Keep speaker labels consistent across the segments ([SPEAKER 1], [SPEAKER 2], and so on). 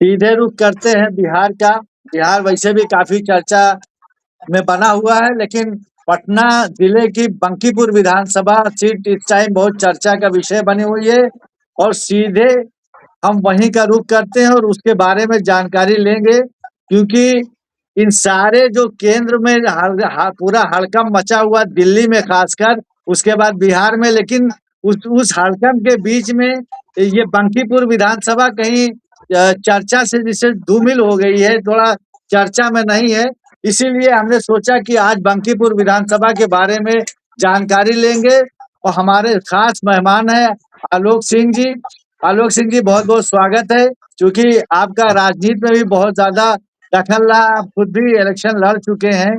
[SPEAKER 1] सीधे रुख करते हैं बिहार का। बिहार वैसे भी काफी चर्चा में बना हुआ है, लेकिन पटना जिले की बंकीपुर विधानसभा सीट इस टाइम बहुत चर्चा का विषय बनी हुई है। और सीधे हम वहीं का रुख करते हैं और उसके बारे में जानकारी लेंगे, क्योंकि इन सारे जो केंद्र में पूरा हड़कंप मचा हुआ दिल्ली में खासकर, उसके बाद बिहार में, लेकिन उस हड़कंप के बीच में ये बंकीपुर विधानसभा कहीं चर्चा से जिसे धूमिल हो गई है, थोड़ा चर्चा में नहीं है। इसीलिए हमने सोचा कि आज बंकीपुर विधानसभा के बारे में जानकारी लेंगे। और हमारे खास मेहमान हैं आलोक सिंह जी। आलोक सिंह जी, बहुत बहुत स्वागत है। क्योंकि आपका राजनीति में भी बहुत ज्यादा दखल रहा, आप खुद भी इलेक्शन लड़ चुके हैं।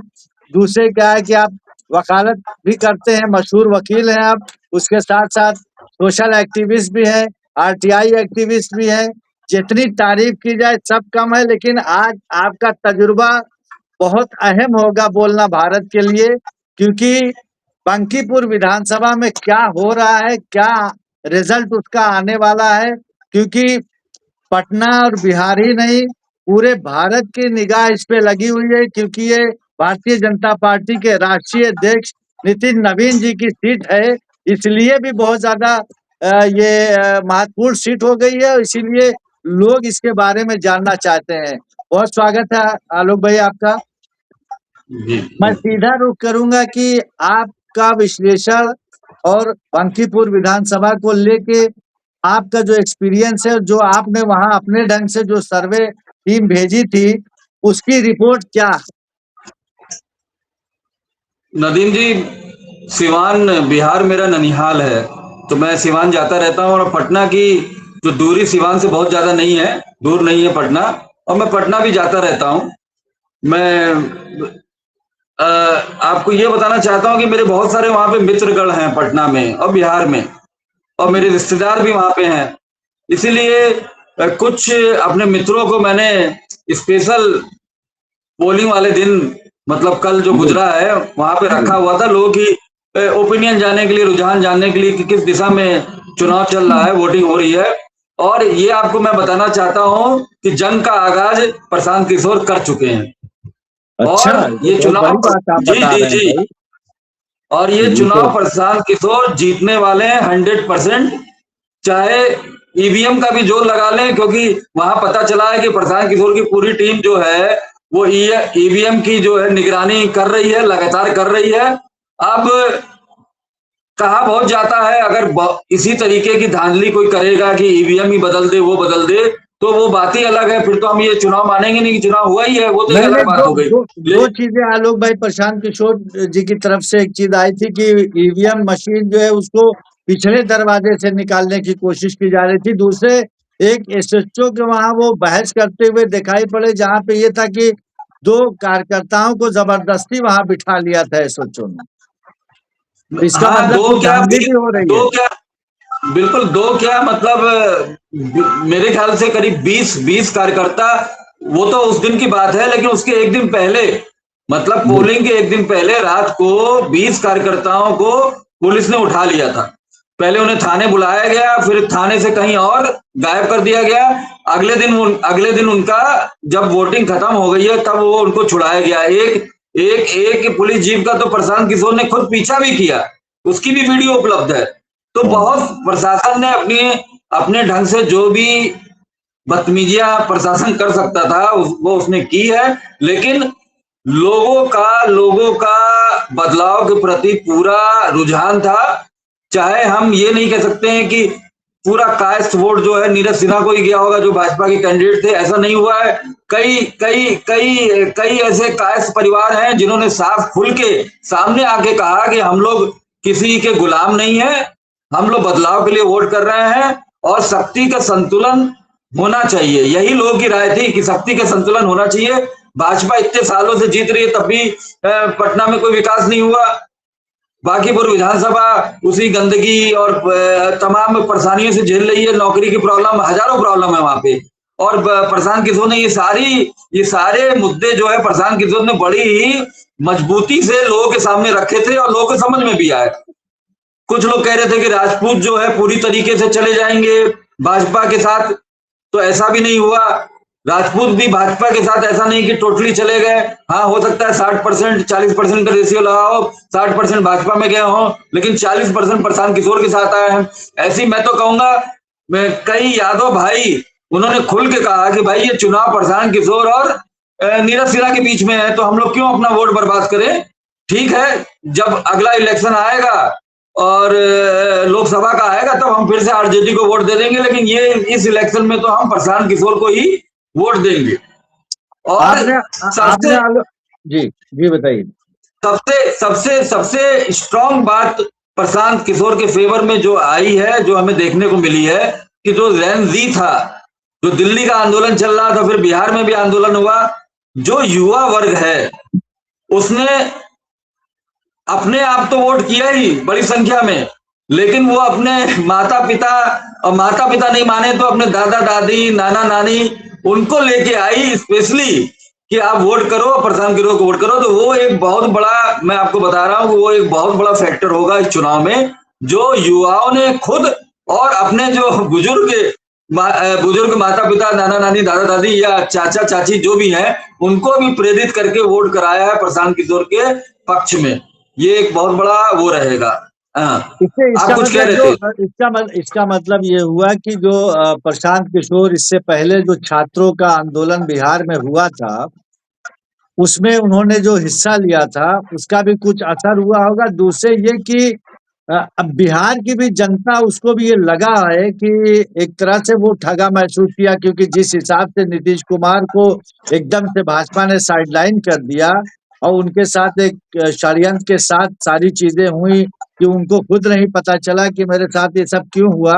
[SPEAKER 1] दूसरे क्या है कि आप वकालत भी करते हैं, मशहूर वकील हैं आप। उसके साथ साथ सोशल एक्टिविस्ट भी हैं, आरटीआई एक्टिविस्ट भी हैं। जितनी तारीफ की जाए सब कम है, लेकिन आज आपका तजुर्बा बहुत अहम होगा बोलना भारत के लिए। क्योंकि बंकीपुर विधानसभा में क्या हो रहा है, क्या रिजल्ट उसका आने वाला है। क्योंकि पटना और बिहार ही नहीं, पूरे भारत की निगाह इस पे लगी हुई है। क्योंकि ये भारतीय जनता पार्टी के राष्ट्रीय अध्यक्ष नितिन नवीन जी की सीट है। इसलिए भी बहुत ज्यादा ये महत्वपूर्ण सीट हो गई है। इसीलिए लोग इसके बारे में जानना चाहते हैं। बहुत स्वागत है आलोक भाई आपका।
[SPEAKER 2] जी
[SPEAKER 1] मैं सीधा रुख करूंगा कि आपका विश्लेषण और बंकीपुर विधानसभा को लेके आपका जो एक्सपीरियंस है, जो आपने वहां अपने ढंग से जो सर्वे टीम भेजी थी, उसकी रिपोर्ट क्या है?
[SPEAKER 2] नदीम जी, सिवान बिहार मेरा ननिहाल है, तो मैं सिवान जाता रहता हूँ। और पटना की जो दूरी सिवान से बहुत ज्यादा नहीं है, दूर नहीं है पटना, और मैं पटना भी जाता रहता हूँ। मैं आपको ये बताना चाहता हूँ कि मेरे बहुत सारे वहां पे मित्रगण हैं पटना में और बिहार में, और मेरे रिश्तेदार भी वहां पे हैं। इसीलिए कुछ अपने मित्रों को मैंने स्पेशल पोलिंग वाले दिन, मतलब कल जो गुजरा है, वहां पे रखा हुआ था लोगों की ओपिनियन जानने के लिए, रुझान जानने के लिए कि किस दिशा में चुनाव चल रहा है, वोटिंग हो रही है। और ये आपको मैं बताना चाहता हूं कि जंग का आगाज प्रशांत किशोर कर चुके हैं।
[SPEAKER 1] अच्छा,
[SPEAKER 2] और
[SPEAKER 1] ये
[SPEAKER 2] ये
[SPEAKER 1] बहुत बड़ी
[SPEAKER 2] चुनाव,
[SPEAKER 1] बात आप
[SPEAKER 2] जी
[SPEAKER 1] बता
[SPEAKER 2] जी
[SPEAKER 1] रहे हैं
[SPEAKER 2] जी,
[SPEAKER 1] भाई।
[SPEAKER 2] और ये
[SPEAKER 1] ये तो
[SPEAKER 2] चुनाव प्रशांत किशोर जीतने वाले हैं 100%। चाहे ईवीएम का भी जोर लगा लें, क्योंकि वहां पता चला है कि प्रशांत किशोर की पूरी टीम जो है वो ईवीएम की जो है निगरानी कर रही है, लगातार कर रही है। अब कहा बहुत जाता है, अगर इसी तरीके की धांधली कोई करेगा कि ईवीएम ही बदल दे, वो बदल दे, तो वो बात ही अलग है। फिर तो हम ये चुनाव मानेंगे नहीं कि चुनाव हुआ ही है, वो तो एक
[SPEAKER 1] नहीं
[SPEAKER 2] अलग
[SPEAKER 1] नहीं,
[SPEAKER 2] बात
[SPEAKER 1] दो
[SPEAKER 2] हो गई।
[SPEAKER 1] दो दो चीजें आलोक भाई, प्रशांत किशोर जी की तरफ से एक चीज आई थी कि ईवीएम मशीन जो है उसको पिछले दरवाजे से निकालने की कोशिश की जा रही थी। दूसरे एक एसएचओ के वहां वो बहस करते हुए दिखाई पड़े, जहां पे ये था कि दो कार्यकर्ताओं को जबरदस्ती वहां बिठा लिया था एसएचओ ने। तो इसका
[SPEAKER 2] हाँ,
[SPEAKER 1] मतलब कि धांधली भी हो रही है।
[SPEAKER 2] दो क्या, बिल्कुल दो क्या, मतलब मेरे ख्याल से करीब 20 कार्यकर्ता, वो तो उस दिन की बात है, लेकिन उसके एक दिन पहले, मतलब पोलिंग के एक दिन पहले रात को 20 कार्यकर्ताओं को पुलिस ने उठा लिया था। पहले उन्हें थाने बुलाया गया, फिर थाने से कहीं और गायब कर दिया गया। अगले दिन उनका जब वोटिंग खत्म हो गई है, तब वो उनको छुड़ाया गया। एक पुलिस जीप का तो प्रशांत किशोर ने खुद पीछा भी किया, उसकी भी वीडियो उपलब्ध है। तो बहुत प्रशासन ने अपने ढंग से जो भी बदतमीजियां प्रशासन कर सकता था वो उसने की है। लेकिन लोगों का बदलाव के प्रति पूरा रुझान था। चाहे हम ये नहीं कह सकते हैं कि पूरा कास्ट वोट जो है नीरज सिन्हा को ही गया होगा, जो भाजपा के कैंडिडेट थे, ऐसा नहीं हुआ है। कई कई कई कई ऐसे कास्ट परिवार हैं जिन्होंने साफ खुल के सामने आके कहा कि हम लोग किसी के गुलाम नहीं है, हम लोग बदलाव के लिए वोट कर रहे हैं और शक्ति का संतुलन होना चाहिए। यही लोगों की राय थी कि शक्ति का संतुलन होना चाहिए। भाजपा इतने सालों से जीत रही है, तब भी पटना में कोई विकास नहीं हुआ। बांकीपुर विधानसभा उसी गंदगी और तमाम परेशानियों से झेल रही है। नौकरी की प्रॉब्लम, हजारों प्रॉब्लम है वहां पे। और प्रशांत किशोर ने ये सारे मुद्दे जो है प्रशांत किशोर ने बड़ी ही मजबूती से लोगों के सामने रखे थे और लोगों के समझ में भी आए। कुछ लोग कह रहे थे कि राजपूत जो है पूरी तरीके से चले जाएंगे भाजपा के साथ, तो ऐसा भी नहीं हुआ। राजपूत भी भाजपा के साथ ऐसा नहीं कि टोटली चले गए। हाँ, हो सकता है 60% 40% का रेशियो लगा हो, 60% भाजपा में गए हो, लेकिन 40% प्रशांत किशोर के साथ आए हैं। ऐसी मैं तो कहूंगा, मैं कई यादव भाई उन्होंने खुल के कहा कि भाई ये चुनाव प्रशांत किशोर और नीरज सिन्हा के बीच में है, तो हम लोग क्यों अपना वोट बर्बाद करें। ठीक है, जब अगला इलेक्शन आएगा और लोकसभा का आएगा तब हम फिर से आरजेडी को वोट दे देंगे, लेकिन ये इस इलेक्शन में तो हम प्रशांत किशोर को ही वोट देंगे। और
[SPEAKER 1] आपने
[SPEAKER 2] सबसे
[SPEAKER 1] जी जी बताइए।
[SPEAKER 2] सबसे सबसे सबसे स्ट्रांग बात प्रशांत किशोर के फेवर में जो आई है, जो हमें देखने को मिली है, कि जो जेन जी था, जो दिल्ली का आंदोलन चल रहा था, फिर बिहार में भी आंदोलन हुआ, जो युवा वर्ग है उसने अपने आप तो वोट किया ही बड़ी संख्या में, लेकिन वो अपने माता पिता, और माता पिता नहीं माने तो अपने दादा दादी नाना नानी उनको लेके आई स्पेशली कि आप वोट करो, प्रशांत किशोर को वोट करो। तो वो एक बहुत बड़ा, मैं आपको बता रहा हूं, वो एक बहुत बड़ा फैक्टर होगा इस चुनाव में, जो युवाओं ने खुद और अपने जो बुजुर्ग माता पिता नाना नानी दादा दादी या चाचा चाची जो भी हैं उनको भी प्रेरित करके वोट कराया है प्रशांत किशोर के पक्ष में। ये एक बहुत बड़ा वो रहेगा। आप कुछ कह रहे थे।
[SPEAKER 1] इसका मतलब ये हुआ कि जो प्रशांत किशोर इससे पहले जो छात्रों का आंदोलन बिहार में हुआ था उसमें उन्होंने जो हिस्सा लिया था उसका भी कुछ असर हुआ होगा। दूसरे ये कि अब बिहार की भी जनता, उसको भी ये लगा है कि एक तरह से वो ठगा महसूस किया, क्योंकि जिस हिसाब से नीतीश कुमार को एकदम से भाजपा ने साइडलाइन कर दिया और उनके साथ एक षड्यंत्र के साथ सारी चीजें हुई कि उनको खुद नहीं पता चला कि मेरे साथ ये सब क्यों हुआ।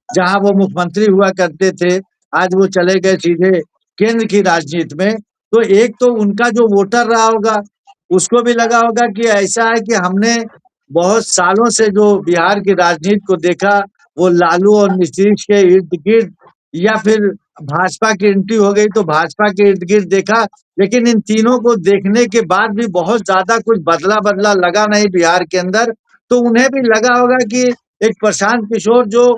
[SPEAKER 1] जहां वो मुख्यमंत्री हुआ करते थे आज वो चले गए सीधे केंद्र की राजनीति में। तो एक तो उनका जो वोटर रहा होगा उसको भी लगा होगा कि ऐसा है कि हमने बहुत सालों से जो बिहार की राजनीति को देखा वो लालू और नीतीश के इर्द गिर्द, या फिर भाजपा की एंट्री हो गई तो भाजपा के इर्द गिर्द देखा, लेकिन इन तीनों को देखने के बाद भी बहुत ज्यादा कुछ बदला बदला लगा नहीं बिहार के अंदर। तो उन्हें भी लगा होगा कि एक प्रशांत किशोर जो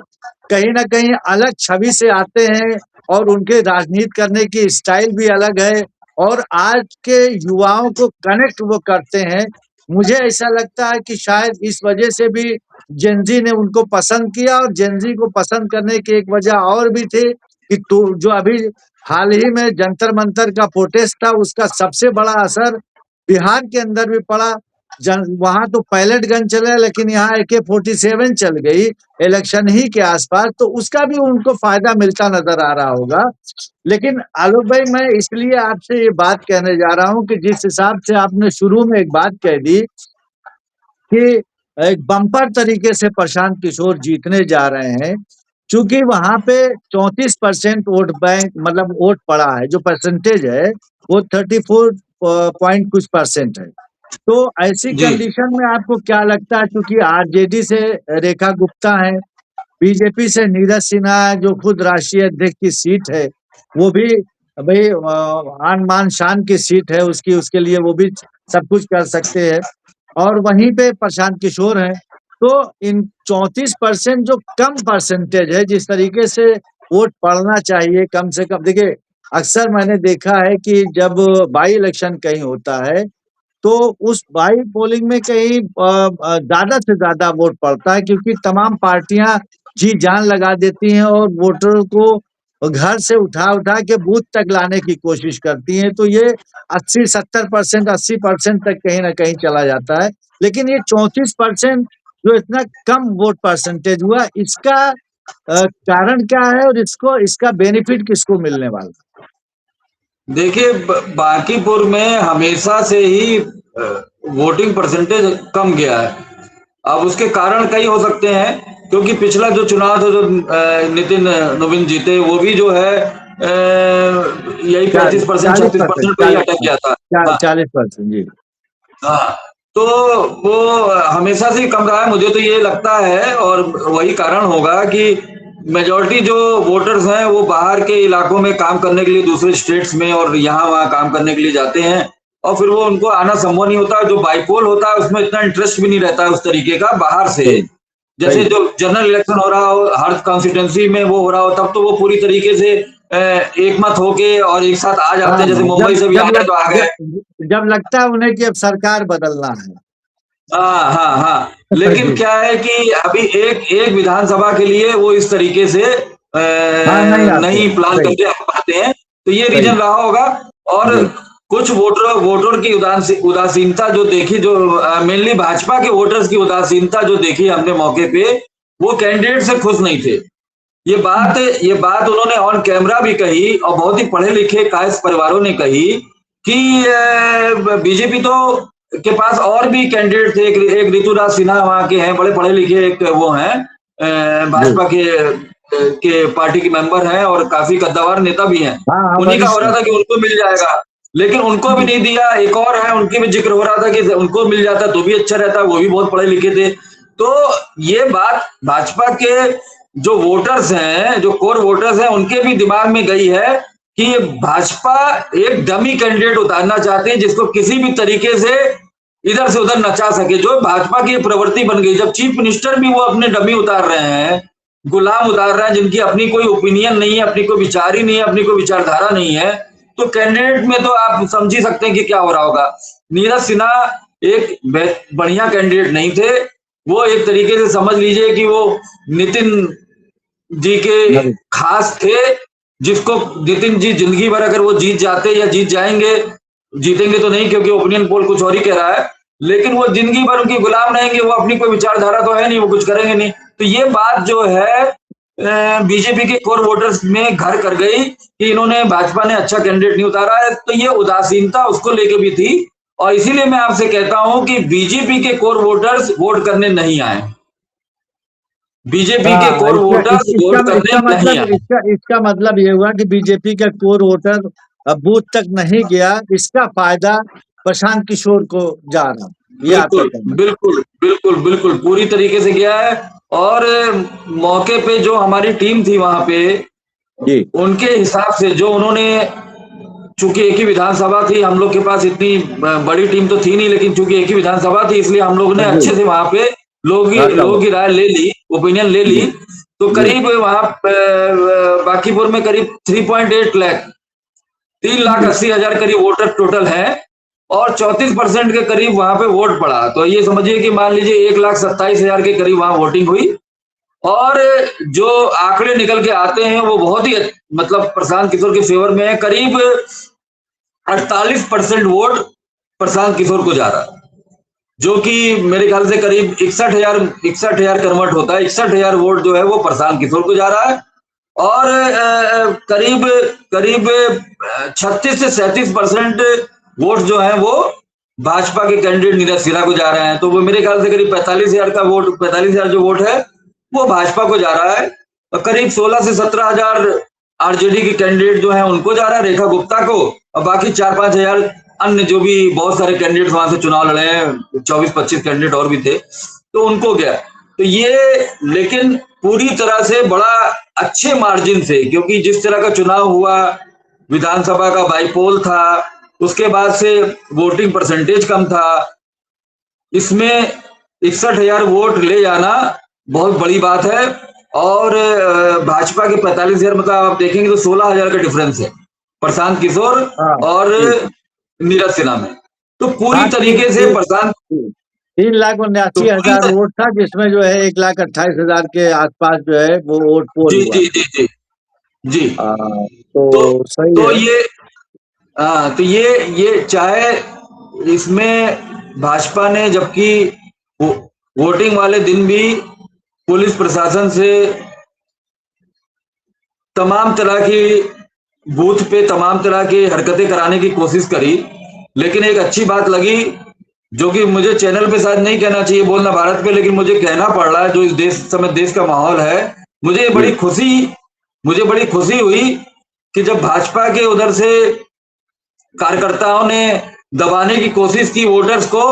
[SPEAKER 1] कहीं ना कहीं अलग छवि से आते हैं और उनके राजनीति करने की स्टाइल भी अलग है और आज के युवाओं को कनेक्ट वो करते हैं। मुझे ऐसा लगता है कि शायद इस वजह से भी जेनजी ने उनको पसंद किया, और जेनजी को पसंद करने की एक वजह और भी थी कि तो जो अभी हाल ही में जंतर मंतर का प्रोटेस्ट था उसका सबसे बड़ा असर बिहार के अंदर भी पड़ा। वहां तो पैलेट गन चले लेकिन यहाँ AK-47 चल गई इलेक्शन ही के आसपास, तो उसका भी उनको फायदा मिलता नजर आ रहा होगा। लेकिन आलोक भाई, मैं इसलिए आपसे ये बात कहने जा रहा हूँ कि जिस हिसाब से आपने शुरू में एक बात कह दी कि एक बम्पर तरीके से प्रशांत किशोर जीतने जा रहे हैं, चूंकि वहां पे 34% वोट बैंक मतलब वोट पड़ा है, जो परसेंटेज है वो 34 पॉइंट कुछ परसेंट है। तो ऐसी
[SPEAKER 2] जी
[SPEAKER 1] कंडीशन में आपको क्या लगता है, क्योंकि आरजेडी से रेखा गुप्ता है, बीजेपी से नीरज सिन्हा जो खुद राष्ट्रीय अध्यक्ष की सीट है, वो भी भाई आन मान शान की सीट है उसकी, उसके लिए वो भी सब कुछ कर सकते हैं, और वहीं पे प्रशांत किशोर हैं। तो इन 34% जो कम परसेंटेज है, जिस तरीके से वोट पड़ना चाहिए कम से कम, देखिए अक्सर मैंने देखा है कि जब बाई इलेक्शन कहीं होता है तो उस बाई पोलिंग में कहीं ज्यादा से ज्यादा वोट पड़ता है, क्योंकि तमाम पार्टियां जी जान लगा देती हैं और वोटरों को घर से उठा उठा के बूथ तक लाने की कोशिश करती हैं। तो ये 80-70%, 80% तक कहीं ना कहीं चला जाता है। लेकिन ये 34% जो इतना कम वोट परसेंटेज हुआ, इसका कारण क्या है और इसका बेनिफिट किसको मिलने वाला?
[SPEAKER 2] देखिए, बांकीपुर में हमेशा से ही वोटिंग परसेंटेज कम गया है। अब उसके कारण कई हो सकते हैं, क्योंकि पिछला जो चुनाव था जो नितिन नवीन जीते, वो भी जो है यही 35% 36% पे ही अटक गया था। हाँ
[SPEAKER 1] 40% जी।
[SPEAKER 2] हाँ, तो वो हमेशा से ही कम रहा है। मुझे तो ये लगता है, और वही कारण होगा कि मेजॉरिटी जो वोटर्स हैं वो बाहर के इलाकों में काम करने के लिए दूसरे स्टेट्स में और यहाँ वहाँ काम करने के लिए जाते हैं, और फिर वो उनको आना संभव नहीं होता। जो बाइपोल होता है उसमें इतना इंटरेस्ट भी नहीं रहता है उस तरीके का बाहर से। जैसे जो जनरल इलेक्शन हो रहा हो, हर कॉन्स्टिट्यूंसी में वो हो रहा हो, तब तो वो पूरी तरीके से एक मत होके और एक साथ आ जाते
[SPEAKER 1] हाँ,
[SPEAKER 2] हैं, जैसे मुंबई
[SPEAKER 1] जब
[SPEAKER 2] से भी
[SPEAKER 1] जब
[SPEAKER 2] आए हैं
[SPEAKER 1] लग
[SPEAKER 2] तो आ गए।
[SPEAKER 1] जब लगता है उन्हें कि अब सरकार बदलना है।
[SPEAKER 2] हाँ हाँ हाँ, लेकिन
[SPEAKER 1] जी।
[SPEAKER 2] क्या है कि अभी एक एक विधानसभा के लिए वो इस तरीके से
[SPEAKER 1] हाँ, नहीं आते,
[SPEAKER 2] नहीं प्लान
[SPEAKER 1] सही
[SPEAKER 2] करके आ पाते हैं, तो ये रीजन
[SPEAKER 1] सही।
[SPEAKER 2] रहा होगा। और
[SPEAKER 1] जी
[SPEAKER 2] कुछ वोटर की उदासीनता जो देखी, जो मेनली भाजपा के वोटर्स की उदासीनता जो देखी हमने मौके पे, वो कैंडिडेट से खुश नहीं थे। ये बात उन्होंने ऑन कैमरा भी कही और बहुत ही पढ़े लिखे कायस्थ परिवारों ने कही कि बीजेपी तो के पास और भी कैंडिडेट थे। एक ऋतुराज सिन्हा वहां के हैं, बड़े पढ़े लिखे, एक वो हैं
[SPEAKER 1] जी।
[SPEAKER 2] भाजपा के पार्टी के मेंबर हैं और काफी कद्दावर नेता भी हैं।
[SPEAKER 1] हाँ हाँ,
[SPEAKER 2] उन्हीं का हो
[SPEAKER 1] वरिष्ठ
[SPEAKER 2] रहा था कि
[SPEAKER 1] नेता।
[SPEAKER 2] उनको मिल जाएगा, लेकिन उनको भी
[SPEAKER 1] जी
[SPEAKER 2] नहीं दिया। एक और है, उनकी भी जिक्र हो रहा था कि उनको मिल जाता तो भी अच्छा रहता, वो भी बहुत पढ़े लिखे थे। तो ये बात भाजपा के जो वोटर्स हैं, जो कोर वोटर्स हैं, उनके भी दिमाग में गई है कि ये भाजपा एक डमी कैंडिडेट उतारना चाहती है, जिसको किसी भी तरीके से इधर से उधर नचा सके। जो भाजपा की प्रवृत्ति बन गई, जब चीफ मिनिस्टर भी वो अपने डमी उतार रहे हैं, गुलाम उतार रहे हैं, जिनकी अपनी कोई ओपिनियन नहीं है, अपनी कोई विचार ही नहीं है, अपनी कोई विचारधारा नहीं है, तो कैंडिडेट में तो आप समझ ही सकते हैं कि क्या हो रहा होगा। नीरज सिन्हा एक बढ़िया कैंडिडेट नहीं थे। वो एक तरीके से समझ लीजिए कि वो नितिन जी के
[SPEAKER 1] नवीन।
[SPEAKER 2] खास थे, जिसको नितिन जी जिंदगी भर अगर वो जीत जाते या जीत जाएंगे, जीतेंगे तो नहीं क्योंकि ओपिनियन पोल कुछ और ही कह रहा है, लेकिन वो जिंदगी भर उनकी गुलाम रहेंगे। वो अपनी कोई विचारधारा तो है नहीं, वो कुछ करेंगे नहीं। तो ये बात जो है बीजेपी के कोर वोटर्स में घर कर गई कि इन्होंने, भाजपा ने अच्छा कैंडिडेट नहीं उतारा है। तो ये उदासीनता उसको लेके भी थी, और इसीलिए मैं आपसे कहता हूं कि बीजेपी के कोर वोटर्स वोट करने नहीं आए। बीजेपी के
[SPEAKER 1] हाँ,
[SPEAKER 2] कोर
[SPEAKER 1] इसका
[SPEAKER 2] वोटर्स
[SPEAKER 1] इसका
[SPEAKER 2] वोट करने
[SPEAKER 1] इसका
[SPEAKER 2] नहीं
[SPEAKER 1] मतलब
[SPEAKER 2] आए।
[SPEAKER 1] इसका मतलब ये हुआ कि बीजेपी का कोर वोटर अब बूथ तक नहीं गया। इसका फायदा प्रशांत किशोर को जा रहा, ये आपका
[SPEAKER 2] बिल्कुल
[SPEAKER 1] कहना
[SPEAKER 2] बिल्कुल बिल्कुल बिल्कुल पूरी तरीके से गया है। और मौके पे जो हमारी टीम थी वहां पे,
[SPEAKER 1] है। जी
[SPEAKER 2] उनके हिसाब से जो उन्होंने, चूंकि एक ही विधानसभा थी, हम लोग के पास इतनी बड़ी टीम तो थी नहीं, लेकिन चूंकि एक ही विधानसभा थी, इसलिए हम लोग ने
[SPEAKER 1] जी।
[SPEAKER 2] अच्छे से वहां पे
[SPEAKER 1] हाँ,
[SPEAKER 2] लोगों की राय ले ली, ओपिनियन ले ली।
[SPEAKER 1] जी
[SPEAKER 2] तो
[SPEAKER 1] जी।
[SPEAKER 2] करीब वहां बांकीपुर में करीब 3.8 लाख, 3,80,000 करीब वोटर टोटल है, और 34% के करीब वहां पे वोट पड़ा। तो ये समझिए कि मान लीजिए 1,27,000 के करीब वहां वोटिंग हुई। और जो आंकड़े निकल के आते हैं वो बहुत ही मतलब प्रशांत किशोर के फेवर में है। करीब 48% वोट प्रशांत किशोर को जा रहा है, जो कि मेरे ख्याल से करीब 61,000 कन्वर्ट होता है। 61,000 वोट जो है वो प्रशांत किशोर को जा रहा है। और करीब करीब 36 से 37% वोट जो है वो भाजपा के कैंडिडेट नीरज सिन्हा को जा रहे हैं। तो वो मेरे ख्याल से करीब 45,000 का वोट, 45,000 जो वोट है वो भाजपा को जा रहा है। और करीब 16 से 17,000 आरजेडी के कैंडिडेट जो है उनको जा रहा है, रेखा गुप्ता को। और बाकी 4-5 हजार अन्य जो भी बहुत सारे कैंडिडेट वहां से चुनाव लड़े हैं, 24-25 कैंडिडेट और भी थे, तो उनको गया। तो ये, लेकिन पूरी तरह से बड़ा अच्छे मार्जिन से, क्योंकि जिस तरह का चुनाव हुआ, विधानसभा का बाईपोल था, उसके बाद से वोटिंग परसेंटेज कम था, इसमें 61,000 वोट ले जाना बहुत बड़ी बात है। और भाजपा के 45,000, मतलब आप देखेंगे तो 16,000 का डिफरेंस है प्रशांत किशोर
[SPEAKER 1] हाँ
[SPEAKER 2] और
[SPEAKER 1] जी।
[SPEAKER 2] नीरज सिन्हा में। तो पूरी
[SPEAKER 1] हाँ,
[SPEAKER 2] तरीके से प्रशांत,
[SPEAKER 1] 3,79,000
[SPEAKER 2] पूरी,
[SPEAKER 1] वोट था, जिसमें जो है 1,28,000 के आसपास जो है वो वोट पोल
[SPEAKER 2] जी
[SPEAKER 1] हुआ।
[SPEAKER 2] जी जी जी जी।
[SPEAKER 1] आ,
[SPEAKER 2] तो
[SPEAKER 1] तो सही
[SPEAKER 2] तो
[SPEAKER 1] है।
[SPEAKER 2] ये, हाँ, तो ये चाहे इसमें भाजपा ने, जबकि वो, वोटिंग वाले दिन भी पुलिस प्रशासन से तमाम तरह की, बूथ पे तमाम तरह की हरकतें कराने की कोशिश करी, लेकिन एक अच्छी बात लगी, जो कि मुझे चैनल पे शायद नहीं कहना चाहिए, बोलना भारत पे, लेकिन मुझे कहना पड़ रहा है, जो इस देश समय देश का माहौल है। मुझे
[SPEAKER 1] जी
[SPEAKER 2] बड़ी खुशी मुझे बड़ी खुशी हुई कि जब भाजपा के उधर से कार्यकर्ताओं ने दबाने की कोशिश की वोटर्स को,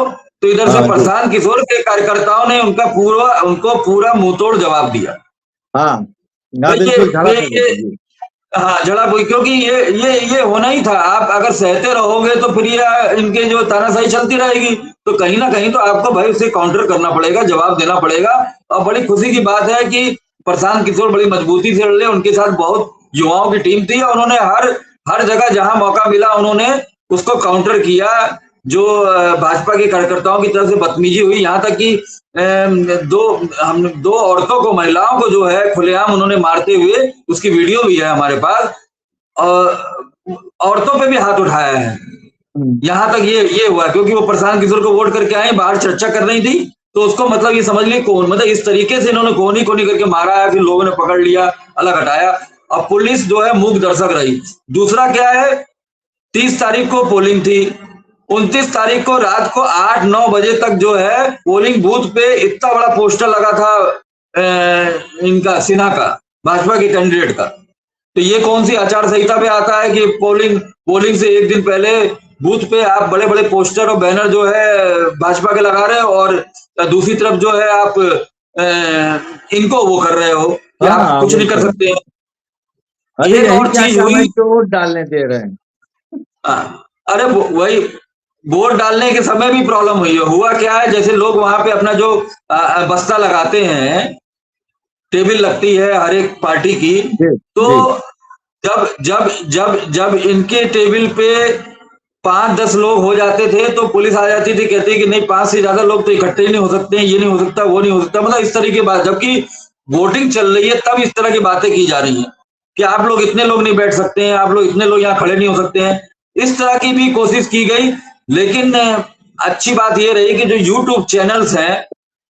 [SPEAKER 2] तो इधर से
[SPEAKER 1] हाँ जी।
[SPEAKER 2] प्रशांत किशोर के कार्यकर्ताओं ने उनको पूरा मुंहतोड़ जवाब दिया।
[SPEAKER 1] हाँ
[SPEAKER 2] तो
[SPEAKER 1] हाँ, बिल्कुल झड़प हो गई
[SPEAKER 2] ये,
[SPEAKER 1] थी जी।
[SPEAKER 2] हाँ, जड़ा हुई, क्योंकि ये होना ही था। आप अगर सहते रहोगे तो फिर ये इनके जो तानाशाही चलती रहेगी, तो कहीं ना कहीं तो आपको भाई उसे काउंटर करना पड़ेगा, जवाब देना पड़ेगा। और बड़ी खुशी की बात है कि प्रशांत किशोर बड़ी मजबूती से लड़े, उनके साथ बहुत युवाओं की टीम थी और उन्होंने हर हर जगह जहां मौका मिला उन्होंने उसको काउंटर किया। जो भाजपा के कार्यकर्ताओं की तरफ से बदतमीजी हुई, यहाँ तक कि दो औरतों को, महिलाओं को जो है खुलेआम उन्होंने मारते हुए, उसकी वीडियो भी है हमारे पास, और औरतों पे भी हाथ उठाया है। यहाँ तक ये हुआ क्योंकि वो प्रशांत किशोर को वोट करके आए, बाहर चर्चा कर रही थी, तो उसको मतलब ये समझ ली कौन, मतलब इस तरीके से इन्होंने कोनी कोनी करके मारा है, फिर लोगों ने पकड़ लिया, अलग हटाया। अब पुलिस जो है मूक दर्शक रही। दूसरा क्या है, 30 तारीख को पोलिंग थी, 29 तारीख को रात को 8-9 बजे तक जो है पोलिंग बूथ पे इतना बड़ा पोस्टर लगा था इनका सिन्हा का, भाजपा के कैंडिडेट का। तो ये कौन सी आचार संहिता पे आता है कि पोलिंग से एक दिन पहले बूथ पे आप बड़े बड़े पोस्टर और बैनर जो है भाजपा के लगा रहे हो, और दूसरी तरफ जो है आप इनको वो कर रहे हो कि आप कुछ नहीं कर सकते हैं।
[SPEAKER 1] अरे
[SPEAKER 2] एक
[SPEAKER 1] यही
[SPEAKER 2] और
[SPEAKER 1] क्या
[SPEAKER 2] चीज
[SPEAKER 1] काम है
[SPEAKER 2] हुई,
[SPEAKER 1] तो वोट डालने दे रहे हैं।
[SPEAKER 2] अरे वही वोट डालने के समय भी प्रॉब्लम हुई है। हुआ क्या है, जैसे लोग वहां पे अपना जो बस्ता लगाते हैं, टेबल लगती है हर एक पार्टी की,
[SPEAKER 1] जी
[SPEAKER 2] तो
[SPEAKER 1] जी
[SPEAKER 2] जब जब जब जब इनके टेबल पे 5-10 लोग हो जाते थे तो पुलिस आ जाती थी, कहती कि नहीं 5 से ज्यादा लोग तो इकट्ठे ही नहीं हो सकते हैं, ये नहीं हो सकता, वो नहीं हो सकता, मतलब इस तरह की बात। जबकि वोटिंग चल रही है तब इस तरह की बातें की जा रही हैं कि आप लोग इतने लोग नहीं बैठ सकते हैं, आप लोग इतने लोग यहाँ खड़े नहीं हो सकते हैं। इस तरह की भी कोशिश की गई। लेकिन अच्छी बात ये रही कि जो यूट्यूब चैनल्स हैं,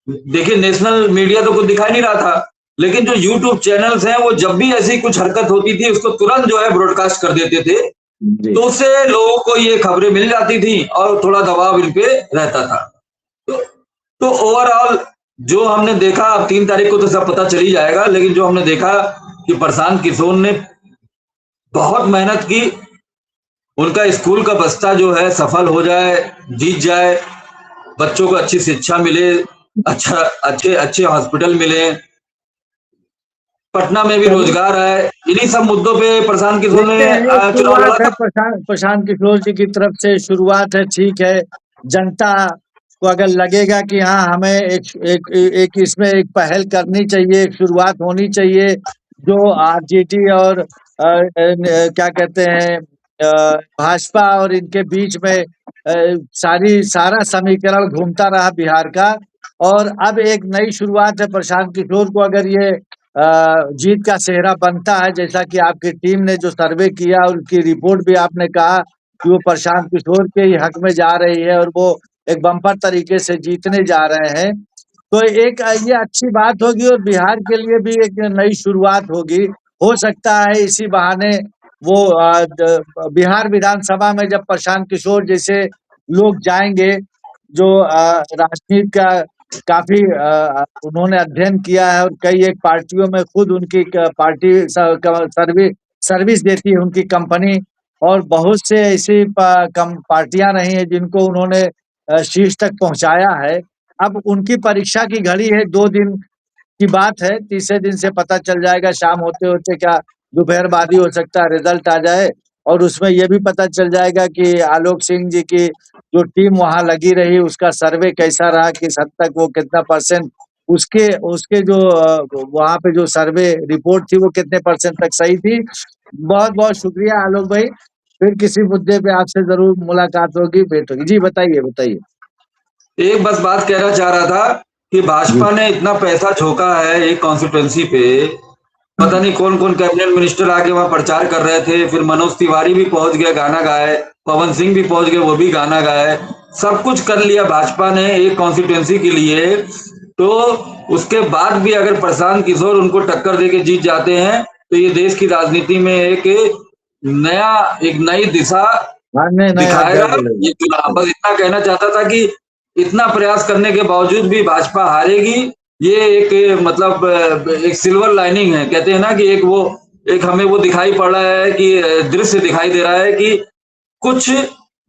[SPEAKER 2] देखिए नेशनल मीडिया तो कुछ दिखाई नहीं रहा था, लेकिन जो यूट्यूब चैनल्स हैं वो जब भी ऐसी कुछ हरकत होती थी उसको तुरंत जो है ब्रॉडकास्ट कर देते थे,
[SPEAKER 1] जी।
[SPEAKER 2] तो उससे लोगों को ये खबरें मिल जाती थी और थोड़ा दबाव इन पे रहता था। तो, तो ओवरऑल जो हमने देखा, अब 3 तारीख को तो सब पता चल ही जाएगा, लेकिन जो हमने देखा कि प्रशांत किशोर ने बहुत मेहनत की, उनका स्कूल का बस्ता जो है सफल हो जाए, जीत जाए, बच्चों को अच्छी शिक्षा मिले, अच्छा अच्छे अच्छे हॉस्पिटल मिले, पटना में भी
[SPEAKER 1] चलिए
[SPEAKER 2] रोजगार है। इन्हीं सब मुद्दों पे प्रशांत किशोर ने
[SPEAKER 1] देखते हैं, एक
[SPEAKER 2] चुनाव लड़ा
[SPEAKER 1] शुरुआत है
[SPEAKER 2] था।
[SPEAKER 1] प्रशांत किशोर जी की तरफ से, शुरुआत है, ठीक है। जनता को अगर लगेगा कि हाँ हमें एक इसमें एक पहल करनी चाहिए, एक शुरुआत होनी चाहिए, जो आरजेडी और क्या कहते हैं भाजपा और इनके बीच में सारा समीकरण घूमता रहा बिहार का, और अब एक नई शुरुआत है। प्रशांत किशोर को अगर ये जीत का सेहरा बनता है, जैसा कि आपकी टीम ने जो सर्वे किया और उसकी रिपोर्ट भी आपने कहा कि वो प्रशांत किशोर के ही हक में जा रही है और वो एक बम्पर तरीके से जीतने जा रहे हैं, तो एक ये अच्छी बात होगी और बिहार के लिए भी एक नई शुरुआत होगी। हो सकता है इसी बहाने वो बिहार विधानसभा में जब प्रशांत किशोर जैसे लोग जाएंगे, जो राजनीति का काफी उन्होंने अध्ययन किया है और कई एक पार्टियों में खुद उनकी पार्टी सर्विस देती है उनकी कंपनी, और बहुत से ऐसी पार्टियां रही हैं जिनको उन्होंने शीर्ष तक पहुंचाया है। अब उनकी परीक्षा की घड़ी है, 2 दिन की बात है, तीसरे दिन से पता चल जाएगा, शाम होते होते क्या दोपहर बाद ही हो सकता है रिजल्ट आ जाए, और उसमें यह भी पता चल जाएगा कि आलोक सिंह जी की जो टीम वहां लगी रही उसका सर्वे कैसा रहा, किस हद तक वो कितना परसेंट उसके उसके जो वहां पे जो सर्वे रिपोर्ट थी वो कितने परसेंट तक सही थी। बहुत बहुत शुक्रिया आलोक भाई, फिर किसी मुद्दे पे आपसे जरूर मुलाकात होगी, भेंट होगी। जी बताइए बताइए।
[SPEAKER 2] एक बस बात कहना चाह रहा था कि
[SPEAKER 1] जी
[SPEAKER 2] भाजपा ने इतना पैसा झोंका है एक कॉन्स्टिट्यूंसी पे, पता नहीं कौन कौन कैबिनेट मिनिस्टर आके वहां प्रचार कर रहे थे, फिर मनोज तिवारी भी पहुंच गया गाना गाए, पवन सिंह भी पहुंच गए वो भी गाना गाए, सब कुछ कर लिया भाजपा ने एक कॉन्स्टिट्यूंसी के लिए। तो उसके बाद भी अगर प्रशांत किशोर उनको टक्कर देके जीत जाते हैं तो ये देश की राजनीति में एक नई दिशा
[SPEAKER 1] नया अध्याय
[SPEAKER 2] दिखाएगा ये चुनाव।
[SPEAKER 1] बोलेगा।
[SPEAKER 2] बस इतना कहना चाहता था कि इतना प्रयास करने के बावजूद भी भाजपा हारेगी, ये एक मतलब एक सिल्वर लाइनिंग है, कहते हैं ना कि एक हमें वो दिखाई पड़ रहा है कि दृश्य दिखाई दे रहा है कि कुछ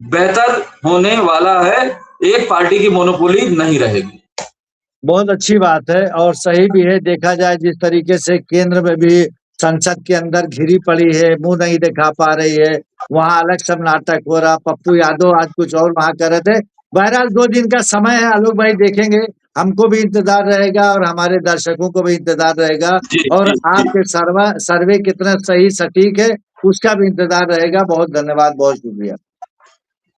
[SPEAKER 2] बेहतर होने वाला है, एक पार्टी की मोनोपोली नहीं रहेगी।
[SPEAKER 1] बहुत अच्छी बात है और सही भी है, देखा जाए जिस तरीके से केंद्र में भी संसद के अंदर घिरी पड़ी है, मुंह नहीं दिखा पा रही है, वहां अलग सब नाटक हो रहा। पप्पू यादव आज कुछ और वहां कर रहे थे। बहरहाल 2 दिन का समय है आलोक भाई, देखेंगे हमको भी इंतजार रहेगा और हमारे दर्शकों को भी इंतजार रहेगा,
[SPEAKER 2] जी
[SPEAKER 1] और
[SPEAKER 2] जी जी
[SPEAKER 1] आपके सर्वे कितना सही सटीक है उसका भी इंतजार रहेगा। बहुत धन्यवाद, बहुत शुक्रिया।